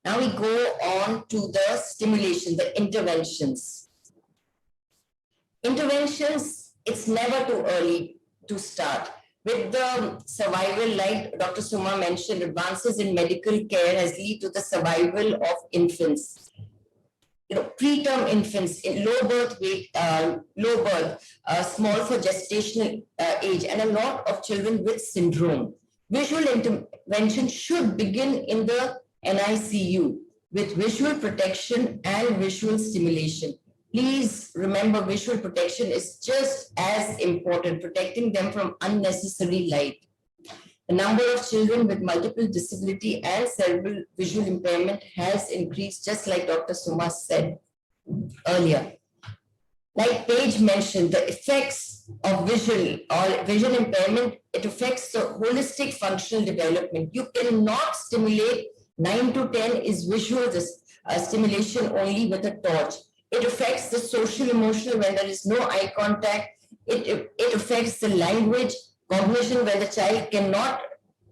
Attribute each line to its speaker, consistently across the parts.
Speaker 1: Now we go on to the stimulation, the interventions. Interventions, it's never too early to start. With the survival, like Dr. Suma mentioned, advances in medical care has led to the survival of infants. Preterm infants, in low birth weight, small for gestational age, and a lot of children with syndrome. Visual intervention should begin in the NICU with visual protection and visual stimulation. Please remember, visual protection is just as important, protecting them from unnecessary light. The number of children with multiple disability and cerebral visual impairment has increased, just like Dr. Suma said earlier. Like Paige mentioned, the effects of vision impairment, it affects the holistic functional development. You cannot stimulate 9 to 10 is visual stimulation only with a torch. It affects the social emotional when there is no eye contact. It affects the language, cognition where the child cannot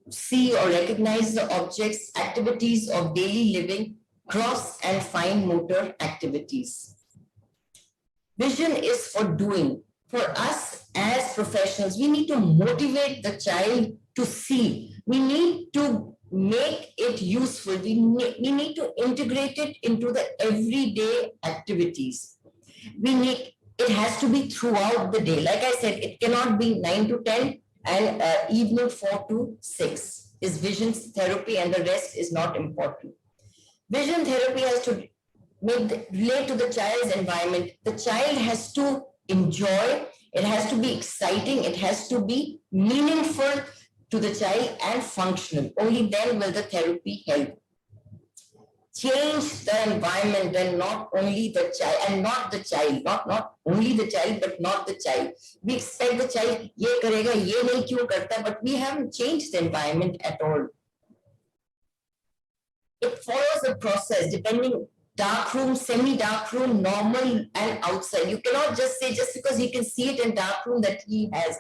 Speaker 1: see or recognize the objects, activities of daily living, gross and fine motor activities. Vision is for doing. For us as professionals, we need to motivate the child to see. We need to make it useful. We need to integrate it into the everyday activities. It has to be throughout the day. Like I said, it cannot be 9 to 10 and evening 4 to 6 is vision therapy, and the rest is not important. Vision therapy has to relate to the child's environment. The child has to enjoy, it has to be exciting, it has to be meaningful to the child and functional. Only then will the therapy help. Change the environment and not only the child, and not the child, not only the child, but not the child. We expect the child, ye karega, ye nahi kyun karta, but we haven't changed the environment at all. It follows a process depending dark room, semi-dark room, normal and outside. You cannot just say just because he can see it in dark room that he has.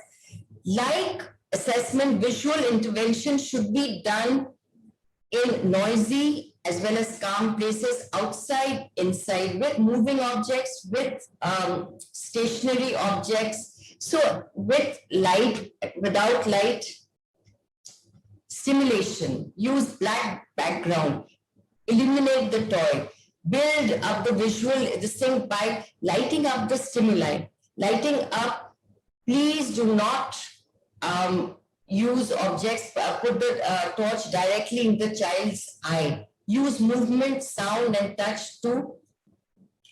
Speaker 1: Like assessment, visual intervention should be done in noisy as well as calm places, outside, inside, with moving objects, with stationary objects. So with light, without light, stimulation, use black background, illuminate the toy, build up the visual, this thing by lighting up the stimuli. Lighting up, please do not use objects, put the torch directly in the child's eye. Use movement, sound and touch to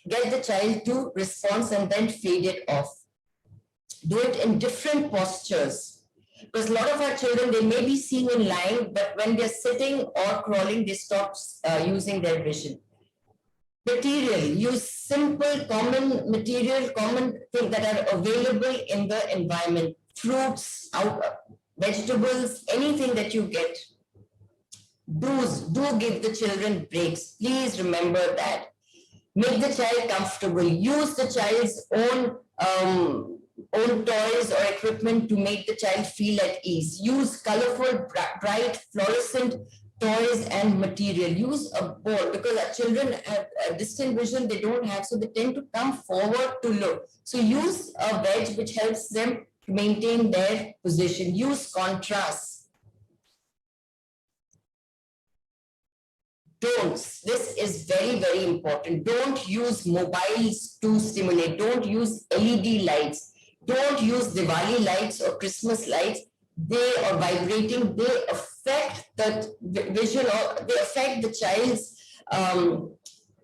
Speaker 1: get the child to respond and then fade it off. Do it in different postures. Because a lot of our children, they may be seeing in line, but when they're sitting or crawling, they stop using their vision. Material, use simple, common material, common things that are available in the environment. Fruits, vegetables, anything that you get. Do give the children breaks. Please remember that. Make the child comfortable. Use the child's own toys or equipment to make the child feel at ease. Use colorful, bright, fluorescent toys and material. Use a board because our children have a distant vision, they don't have, so they tend to come forward to look. So use a wedge which helps them to maintain their position. Use contrast. This is very, very important. Don't use mobiles to stimulate. Don't use LED lights. Don't use Diwali lights or Christmas lights. They are vibrating. They affect the vision, or they affect the child's,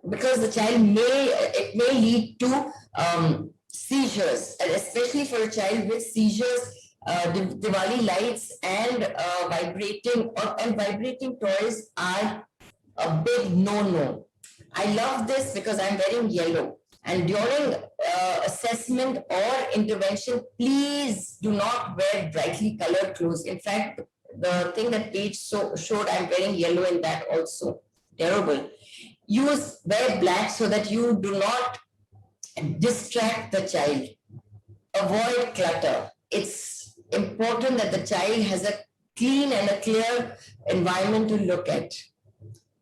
Speaker 1: because the child it may lead to seizures, and especially for a child with seizures, Diwali lights and vibrating toys are a big no-no. I love this because I'm wearing yellow. And during assessment or intervention, please do not wear brightly colored clothes. In fact, the thing that Paige showed, I'm wearing yellow in that also. Terrible. Wear black so that you do not distract the child. Avoid clutter. It's important that the child has a clean and a clear environment to look at.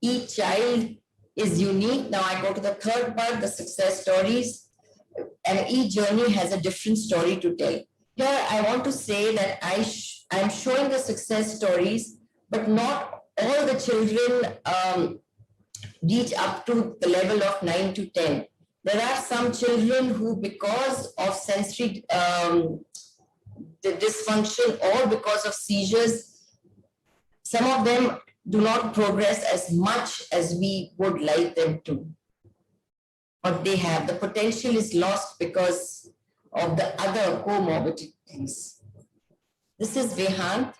Speaker 1: Each child is unique. Now I go to the third part, the success stories, and each journey has a different story to tell. Here, I want to say that I'm showing the success stories, but not all the children reach up to the level of 9 to 10. There are some children who, because of sensory the dysfunction or because of seizures, some of them do not progress as much as we would like them to. But they have, the potential is lost because of the other comorbidities. This is Vehant.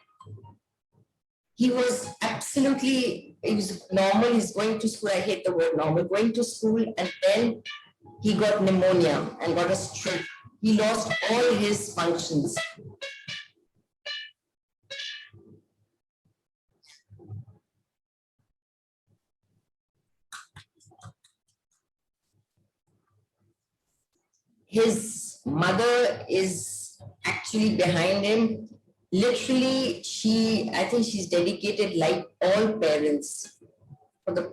Speaker 1: He was absolutely, he was normal, he's going to school, I hate the word normal, going to school, and then he got pneumonia and got a stroke. He lost all his functions. His mother is actually behind him. Literally, I think she's dedicated, like all parents, for the.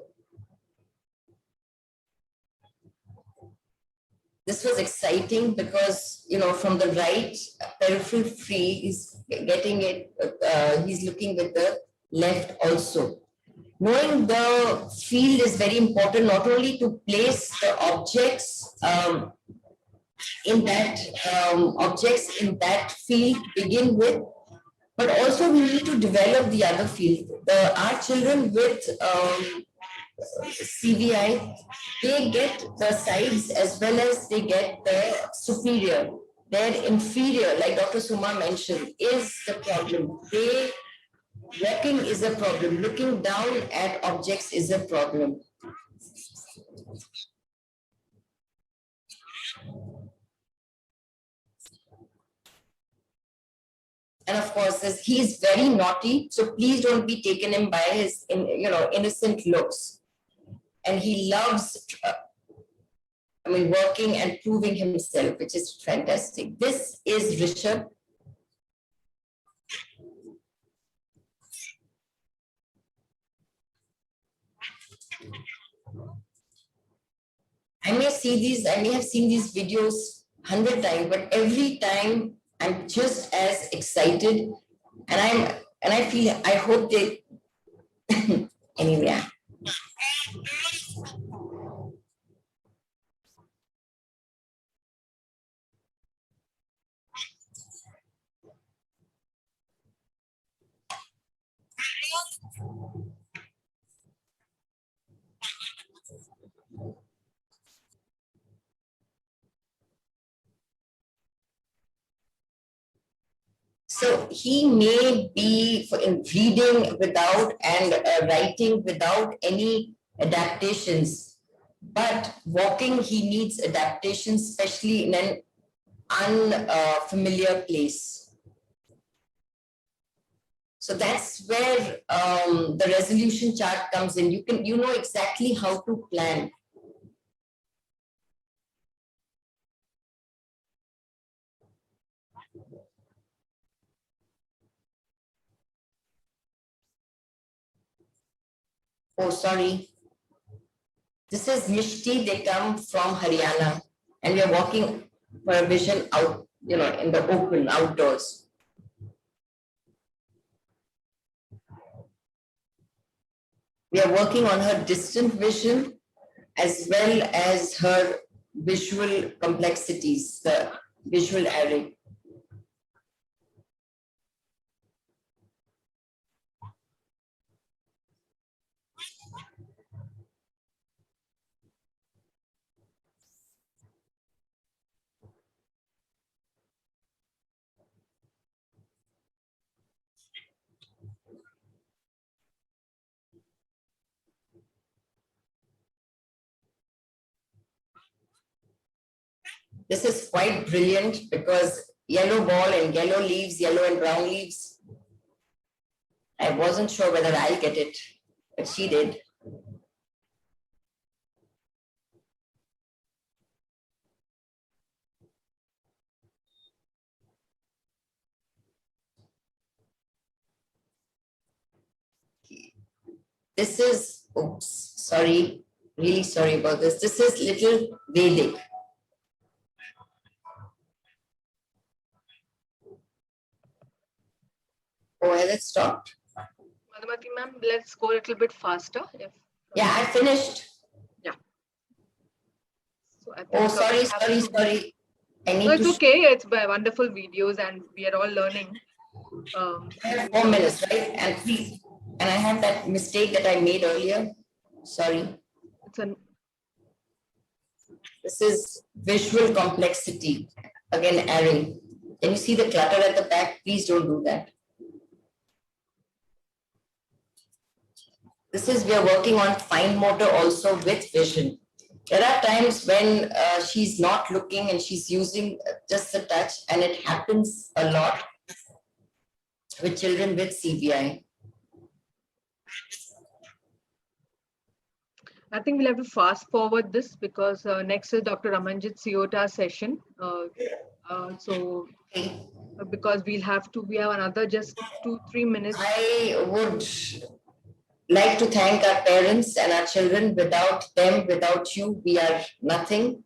Speaker 1: This was exciting because, from the right peripheral free is getting it, he's looking with the left also. Knowing the field is very important, not only to place the objects in that field to begin with, but also we need to develop the other field. Our children with CVI, they get the sides as well as they get the superior. Their inferior, like Dr. Suma mentioned, is the problem. Walking is a problem. Looking down at objects is a problem. And of course, he's very naughty, so please don't be taken in by his innocent looks. And he loves working and proving himself, which is fantastic. This is Rishabh. I may have seen these videos 100 times, but every time I'm just as excited, and I hope they anyway. So he may be in reading without and writing without any adaptations, but walking he needs adaptations, especially in an unfamiliar place. So that's where the resolution chart comes in. You know exactly how to plan. Oh, sorry. This is Mishti. They come from Haryana, and we are walking for a vision out, in the open, outdoors. We are working on her distant vision as well as her visual complexities, the visual array. This is quite brilliant because yellow ball and yellow leaves, yellow and brown leaves. I wasn't sure whether I'll get it, but she did. This is oops, sorry, really sorry about this. This is little Vedic. Oh, has it stopped?
Speaker 2: Madhumati ma'am, let's go a little bit faster.
Speaker 1: Yeah, I finished.
Speaker 2: So I think,
Speaker 1: Oh, sorry,
Speaker 2: we have to-
Speaker 1: sorry. I need
Speaker 2: No, it's
Speaker 1: to.
Speaker 2: okay. It's by wonderful videos, and we are all learning.
Speaker 1: I have 4 minutes, right? And please, and I have that mistake that I made earlier. Sorry.
Speaker 2: It's an
Speaker 1: This is visual complexity. Again, Aaron. Can you see the clutter at the back? Please don't do that. This is, we are working on fine motor also with vision. There are times when she's not looking and she's using just a touch, and it happens a lot with children with CBI.
Speaker 2: I think we'll have to fast forward this because next is Dr. Amanjit Siota session. So because we have another just 2-3 minutes.
Speaker 1: I would like to thank our parents and our children. Without them, without you, we are nothing.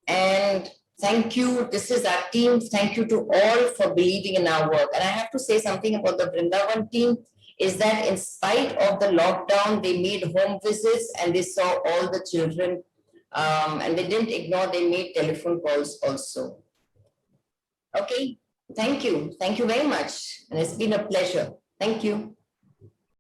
Speaker 1: And thank you. This is our team. Thank you to all for believing in our work. And I have to say something about the Vrindavan team is that in spite of the lockdown, they made home visits and they saw all the children, and they didn't ignore, they made telephone calls also. Okay, thank you. Thank you very much. And it's been a pleasure. Thank you.